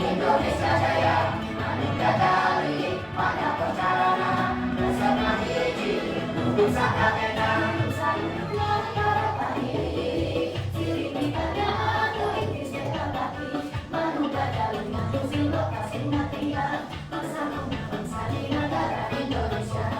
Indonesia Jaya, Manusia Dari, pada perjalanan bersama hiji, Nusa Kamena, Nusa Negara Pandiri, ciri nikahnya aku intis dekati, Manusia Dari, Manusia lokasi tinggal bersama bangsa di negara Indonesia.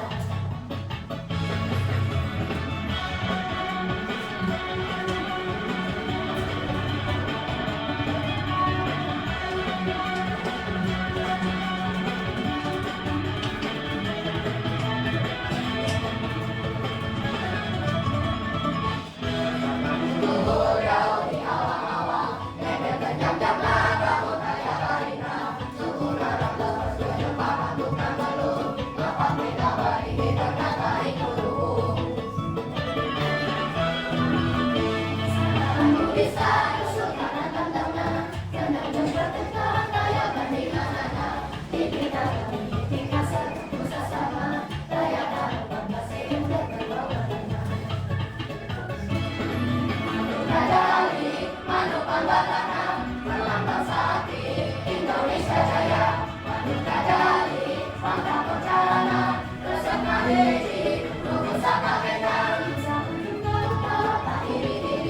Indonesia Jaya, Manusia Dari, pada perjalanan bersama hiji, Nusa Kamena, Nusa Negara Pandiri,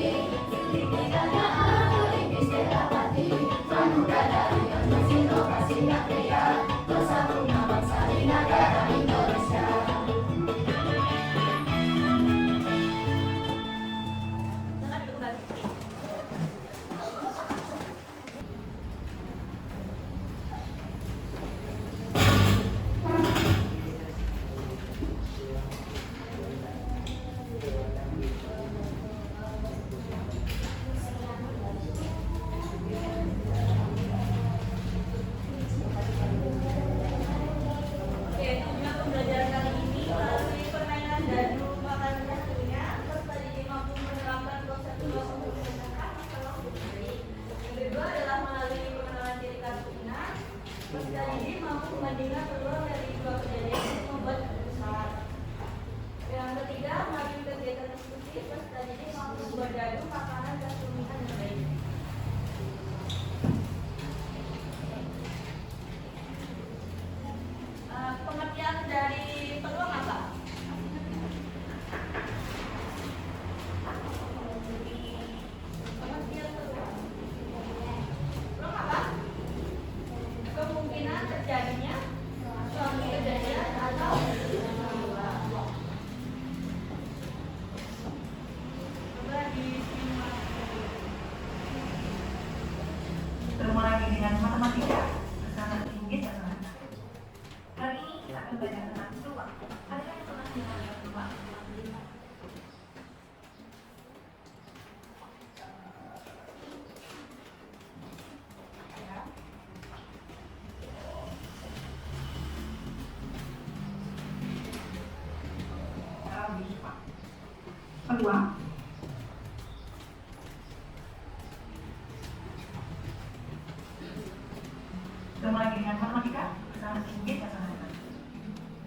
ciri nikahnya aku intis dekati, Manusia Dari, Manusia lokasi tinggal bersama bangsa di negara Indonesia. Pengertian dari peluang apa? Pengertian peluang. Peluang apa? Kemungkinan terjadinya suatu kejadian atau peristiwa. Coba disimak. Bertemu lagi dengan matematika bersama Inggit dan Bahasa. Kali ini kita akan belajar tentang peluang. Adakah yang pernah mendengar peluang? Peluang bertemu lagi dengan matematika bersama Inggit dan Bahasa.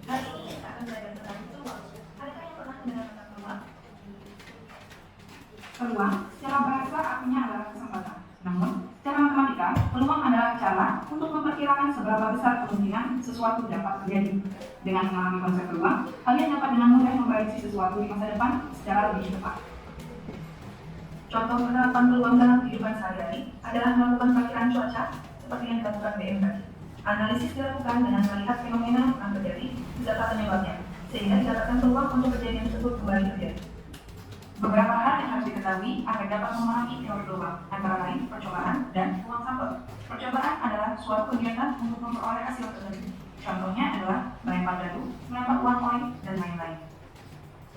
Kali ini kita akan belajar tentang peluang. Adakah yang pernah mendengar tentang peluang? Peluang secara bahasa artinya adalah kesempatan. Namun, secara matematika, peluang adalah cara untuk memperkirakan seberapa besar kemungkinan sesuatu dapat terjadi. Dengan memahami konsep peluang, kalian dapat dengan mudah memprediksi sesuatu di masa depan secara lebih tepat. Contoh penerapan peluang dalam kehidupan sehari-hari adalah melakukan perkiraan cuaca seperti yang dilakukan BMKG. Analisis dilakukan dengan melihat fenomena yang akan terjadi beserta penyebabnya, sehingga didapatkan peluang untuk kejadian tersebut kembali terjadi. Beberapa hal yang harus diketahui agar dapat memahami teori peluang, antara lain percobaan dan peluang sampel. Percobaan adalah suatu kegiatan untuk memperoleh hasil tertentu. Contohnya adalah melempar dadu, melempar uang koin, dan lain-lain.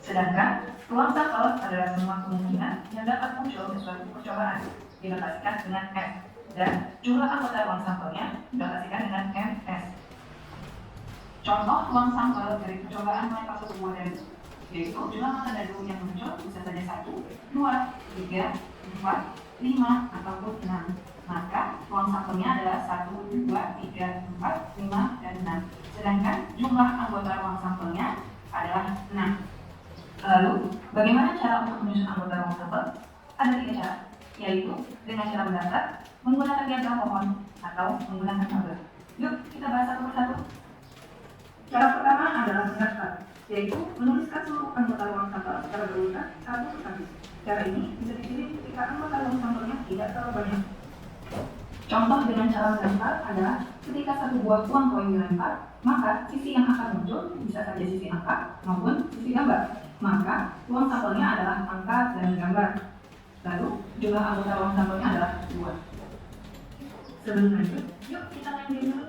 Sedangkan ruang sampel adalah semua kemungkinan yang dapat muncul di suatu percobaan, dinotasikan dengan F, dan jumlah anggota ruang sampelnya dinotasikan dengan MS. Contoh ruang sampel dari percobaan melempar sebuah dadu, yaitu jumlah mata dadu yang muncul bisa saja 1, 2, 3, 4, 5, ataupun 6. Maka ruang sampelnya adalah 1, 2, 3, 4, 5, dan 6. Sedangkan jumlah anggota ruang sampelnya adalah 6. Lalu, bagaimana cara untuk menyusun anggota ruang sampel? Ada 3 cara, yaitu dengan cara mendaftar, menggunakan diagram pohon, atau menggunakan tabel. Yuk, kita bahas satu persatu. Cara pertama adalah mendaftar, yaitu menuliskan seluruh anggota ruang sampel secara berurutan satu persatu. Cara ini bisa dipilih ketika anggota ruang sampelnya tidak terlalu banyak. Contoh dengan cara mendaftar adalah ketika satu buah uang koin dilempar, maka sisi yang akan muncul bisa saja sisi angka maupun sisi gambar. Maka ruang sampelnya adalah angka dan gambar. Lalu jumlah anggota ruang sampelnya adalah 2. Sebelum lanjut, yuk kita main game dulu.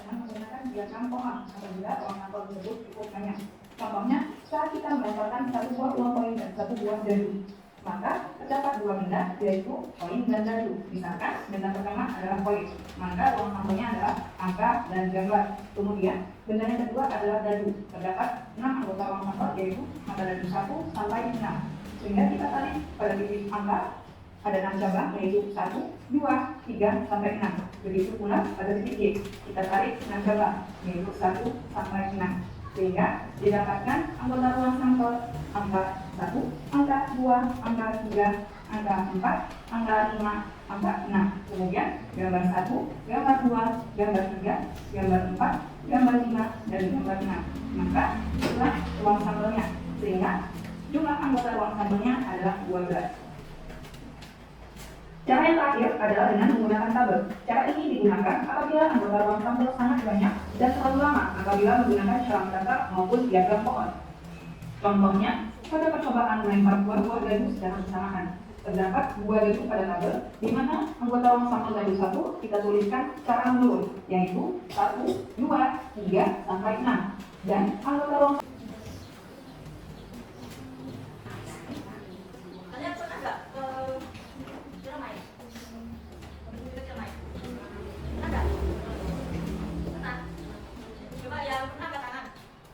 Menggunakan diagram pohon apabila ruang sampel tersebut cukup banyak. Contohnya, saat kita melemparkan satu buah uang koin dan satu buah dadu, maka terdapat 2 benda, yaitu koin dan dadu. Misalkan benda pertama adalah koin, maka ruang sampelnya adalah angka dan gambar. Kemudian benda yang kedua adalah dadu. Terdapat 6 anggota ruang sampel, yaitu mata dadu 1 sampai 6. Sehingga kita tarik pada titik angka ada 6 cabang, yaitu 1, 2, 3, sampai 6. Begitu pula pada titik G, kita tarik 6 cabang, yaitu 1 sampai 6. Sehingga didapatkan anggota ruang sampel angka 1, angka 2, angka 3, angka 4, angka 5, angka 6. Kemudian gambar 1, gambar 2, gambar 3, gambar 4, gambar 5, dan gambar 6. Maka itulah ruang sampelnya. Sehingga jumlah anggota ruang sampelnya adalah 12. Cara yang terakhir adalah dengan menggunakan tabel. Cara ini digunakan apabila anggota ruang sampel sangat banyak dan terlalu lama apabila menggunakan cara mendaftar maupun diagram pohon. Contohnya, pada percobaan melempar buah-buah dadu secara bersamaan, terdapat buah dadu pada tabel, di mana anggota ruang sampel dadu 1 kita tuliskan secara menurun, yaitu 1, 2, 3, sampai 6. Dan anggota ruang Kalian pernah nggak Ciremai? Ke Ciremai? Pernah nggak? Pernah? Coba yang pernah angkat tangan.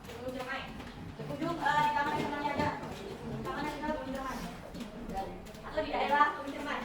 Sebelum Ciremai. Ujung di tangan yang tangannya ada. Tangannya tinggal sebelum Ciremai. Atau di daerah sebelum Ciremai.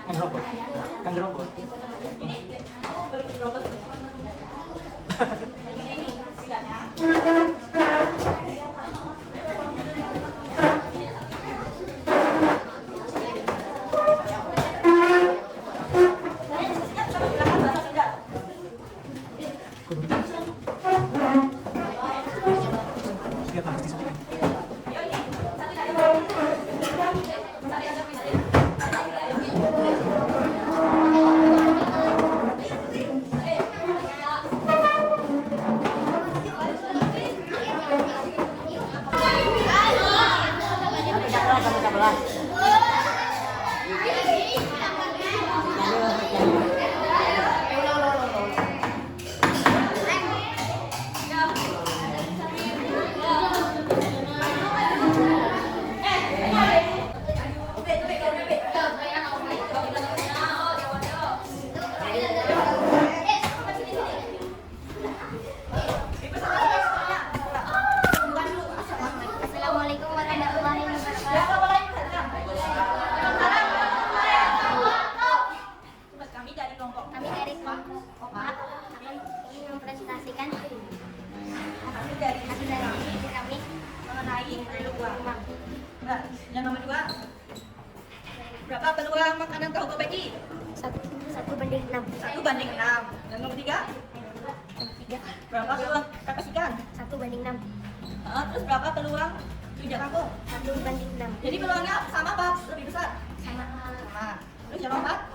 Kan robot. Kan robot. Ini kamu beli robot. Ini sidangnya. Siap harus disuruh. Assalamualaikum warahmatullahi wabarakatuh. Kami dari kelompok Kami dari kelompok Opat ingin mempresentasikan kami dari hasil dari diskusi kami mengenai peluang. Nah, yang nomor 2. Berapa peluang makanan tahu kebaji? 1:6. 1:6. Dan nomor 3. Berapa peluang kakak ikan? 1:6. Terus berapa peluang rujak kangkung? 1:6. Jadi peluangnya sama apa? Lebih besar? Sama Sama. Terus yang nomor 4?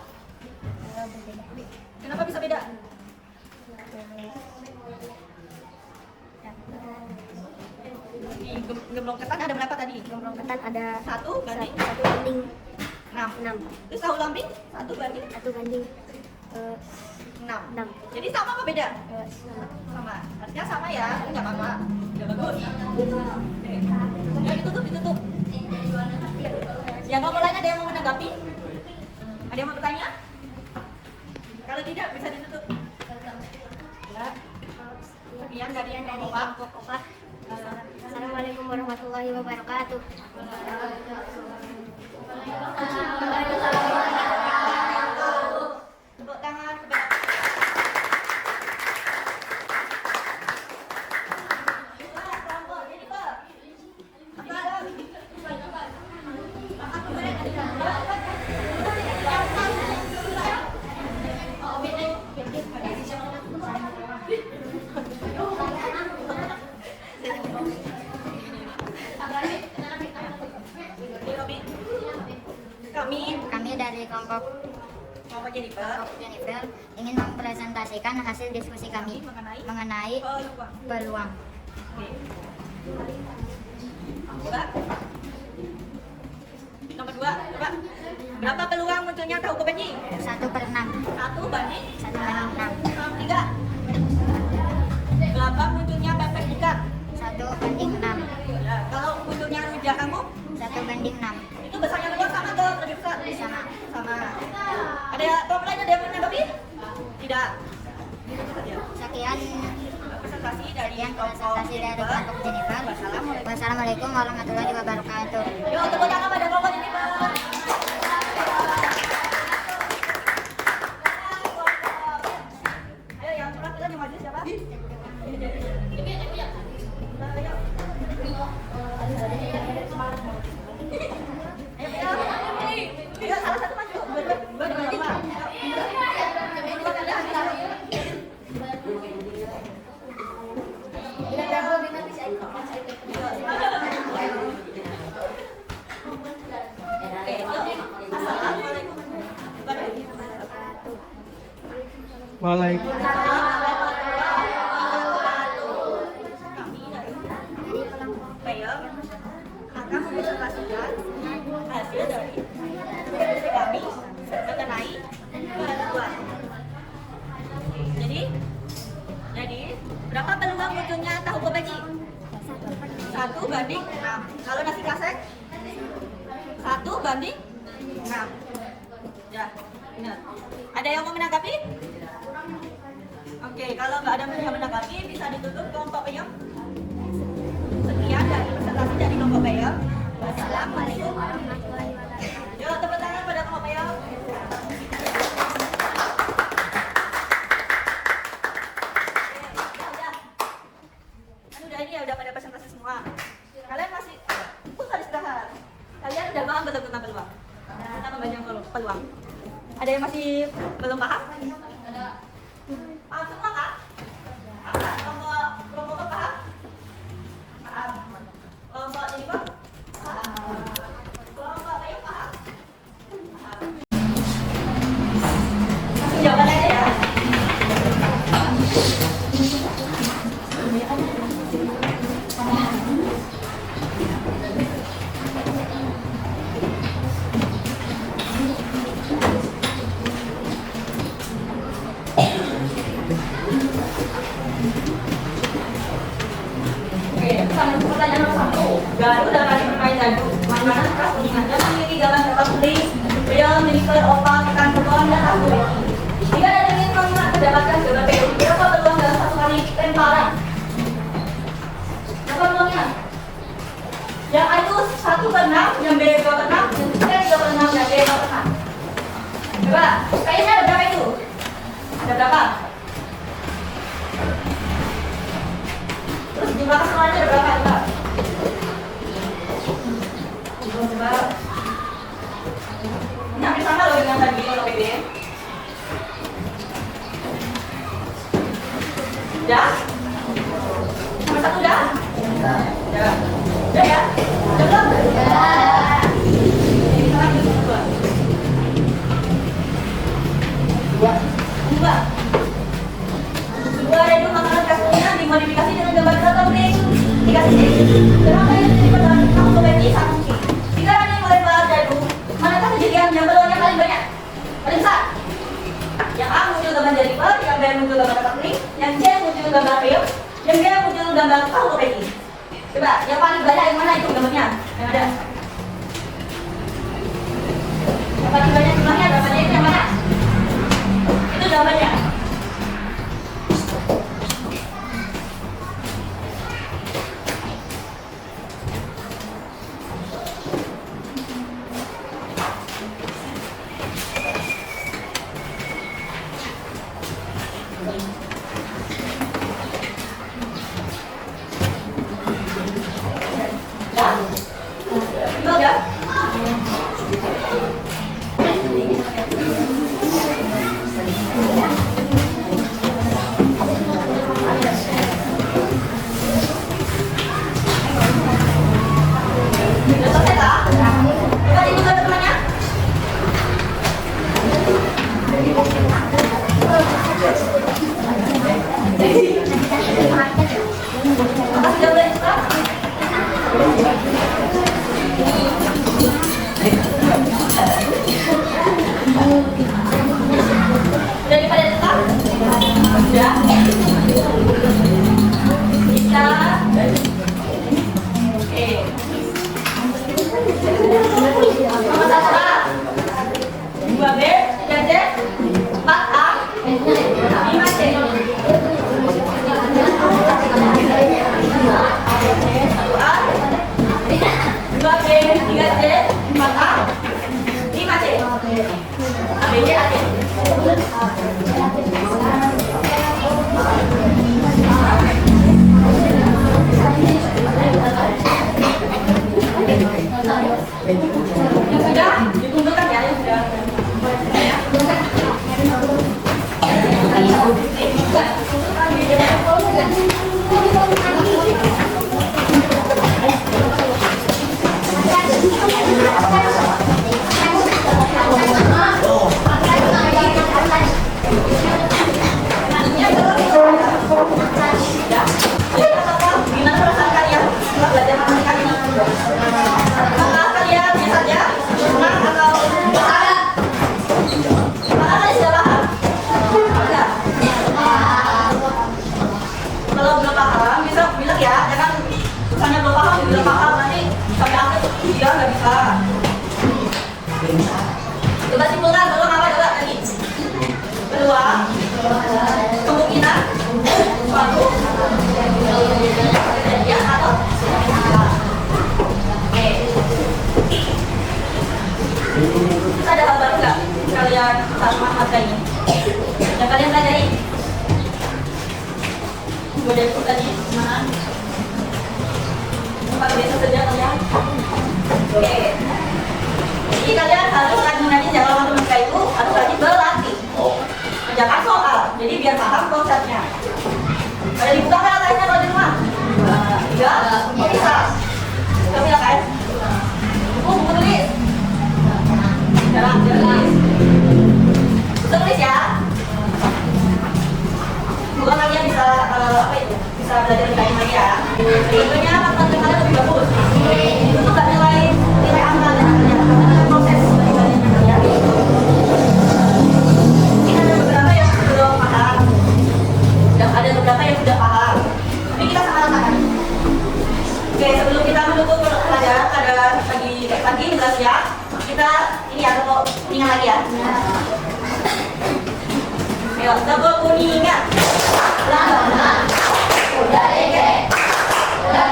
berbeda. Kenapa bisa beda? Di gemblong ketan ada berapa tadi? Gembrong ketan ada 1:6. 1:6. Terus tahu lambing 1:6. 1:6. Jadi sama apa beda? Sama. Sama. Artinya sama ya, nggak apa-apa. Udah bagus. Oke. Ya ditutup. Yang ngomong lain ada yang mau menanggapi? Ada yang mau bertanya? Kalau tidak bisa ditutup. Ya. Sekian dari Kelompok Opat. Assalamualaikum warahmatullahi wabarakatuh. Tepuk tangan kepada kelompok Jennifer. Kami dari kelompok Jennifer Jennifer ingin mempresentasikan hasil diskusi kami mengenai peluang. Oke. Coba. Nomor 2, coba. Berapa peluang munculnya tahu kebaji? 1/6. 1:6. 1/6. 3. Berapa munculnya pepes ikan? 1/6. Ya, kalau munculnya rujak kamu, 1/6. itu besarnya peluang sama atau lebih besar? Sama. Sama. Ada kelompok lain ada yang menanggapi? Tidak. Sekian Presentasi dari presentasi dari kelompok Jennifer. Wassalamualaikum warahmatullahi wabarakatuh. Yuk, tepuk tangan pada kelompok Jennifer. Ayo, yang perwakilan yang maju siapa? Ayo, salah satu maju. Berdua. Oke, assalamualaikum. Waalaikumsalam. Kami dari PEL akan mempresentasikan hasil dari diskusi kami mengenai peluang. Jadi berapa peluang munculnya tahu kebaji? 1/6. Kalau nasi kasek 1/6. Ya, benar. Ada yang mau menanggapi? Oke, kalau nggak ada yang menanggapi bisa ditutup kelompok PEL. Sekian dari presentasi dari kelompok PEL. Wassalamualaikum warahmatullahi wabarakatuh. Yuk, tepuk tangan pada kelompok PEL. Ada yang masih belum paham? Ada. Paham semua kak? Kelompok paham? Paham. Kelompok ini pak? Paham. Kelompok apa yang paham? Paham. Langsung jawaban aja ya. Pertanyaan nomor 1. Garu dapat bermain garu. Mana kelas kuningan dan memiliki gambar dapat tulis. Beliau memiliki opak, tekan terbang dan aku. Jika ada ingin mendapatkan gambar PU, berapa peluang dalam satu kali temparan? Berapa peluangnya? Yang A itu 1/6, yang B 2/6, yang C 3/6, dan D 2/6. Coba, kayaknya ada berapa itu? Ada berapa? Terus jumlah keseluruhannya ada berapa? Coba. Ini hampir sama loh dengan tadi kalau PD. Udah? Nomor 1 udah? Udah. Udah ya? Udah belum? Udah. Ini sama lagi dua. Dua. Dua ada dua makanan khas kuningan dimodifikasi dengan gambar satu ring. Dikasih kenapa yang terlibat dalam kamu bagi satu ring. Jika ada yang melebar jadu, manakah kejadian yang peluangnya paling banyak? Paling besar? Yang A muncul gambar jariper, yang B muncul gambar kotak ring, yang C muncul gambar pil, yang D muncul gambar kamu bagi. Coba, yang paling banyak yang mana itu gambarnya? Yang ada? Yang paling banyak jumlahnya gambarnya itu yang mana? Itu gambarnya. Coba simpulkan, belum apa coba tadi? Kedua, kemungkinan suatu kejadian atau oke. Terus ada hal baru nggak kalian sama materi yang kalian pelajari? Gue dari tadi mana? Tempat biasa saja kalian. Oke. Jadi kalian harus rajin-rajin jalan waktu mereka itu, harus rajin belajar lebih baik lagi ya. Tentunya kalian lebih bagus. Itu tuh nggak nilai angka dan hasilnya, karena proses belajarnya kalian. Mungkin ada beberapa yang belum paham, dan ada beberapa yang sudah paham. Tapi kita sama ratakan. Oke, sebelum kita menutup pelajaran pada pagi ya, kita ini ya, mau ingat lagi ya. Ayo, double kuningan. Lama, udah deh, udah